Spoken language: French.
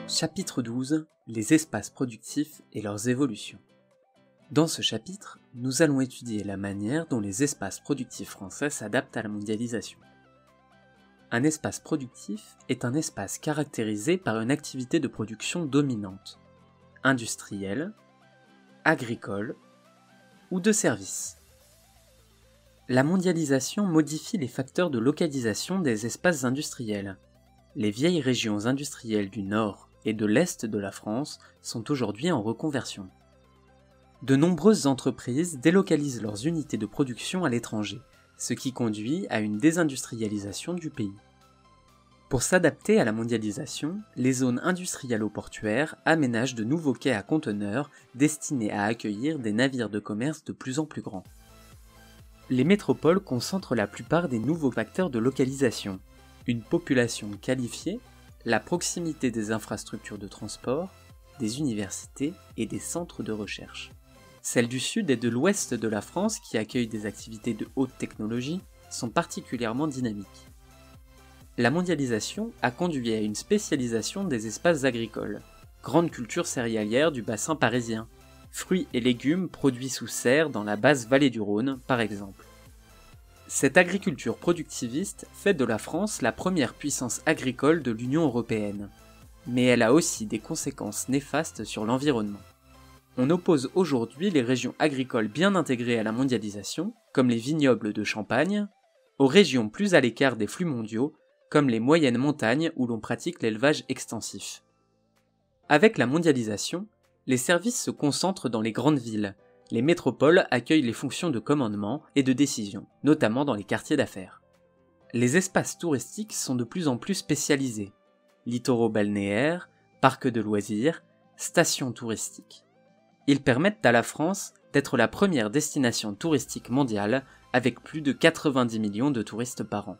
Chapitre 12 – Les espaces productifs et leurs évolutions. Dans ce chapitre, nous allons étudier la manière dont les espaces productifs français s'adaptent à la mondialisation. Un espace productif est un espace caractérisé par une activité de production dominante, industrielle, agricole ou de services. La mondialisation modifie les facteurs de localisation des espaces industriels. Les vieilles régions industrielles du Nord et de l'Est de la France sont aujourd'hui en reconversion. De nombreuses entreprises délocalisent leurs unités de production à l'étranger, ce qui conduit à une désindustrialisation du pays. Pour s'adapter à la mondialisation, les zones industrialo-portuaires aménagent de nouveaux quais à conteneurs destinés à accueillir des navires de commerce de plus en plus grands. Les métropoles concentrent la plupart des nouveaux facteurs de localisation, une population qualifiée, la proximité des infrastructures de transport, des universités et des centres de recherche. Celles du sud et de l'ouest de la France, qui accueillent des activités de haute technologie, sont particulièrement dynamiques. La mondialisation a conduit à une spécialisation des espaces agricoles, grande culture céréalière du bassin parisien, fruits et légumes produits sous serre dans la basse vallée du Rhône, par exemple. Cette agriculture productiviste fait de la France la première puissance agricole de l'Union européenne, mais elle a aussi des conséquences néfastes sur l'environnement. On oppose aujourd'hui les régions agricoles bien intégrées à la mondialisation, comme les vignobles de Champagne, aux régions plus à l'écart des flux mondiaux, comme les moyennes montagnes où l'on pratique l'élevage extensif. Avec la mondialisation, les services se concentrent dans les grandes villes. Les métropoles accueillent les fonctions de commandement et de décision, notamment dans les quartiers d'affaires. Les espaces touristiques sont de plus en plus spécialisés. Littoraux balnéaires, parcs de loisirs, stations touristiques. Ils permettent à la France d'être la première destination touristique mondiale avec plus de 90 millions de touristes par an.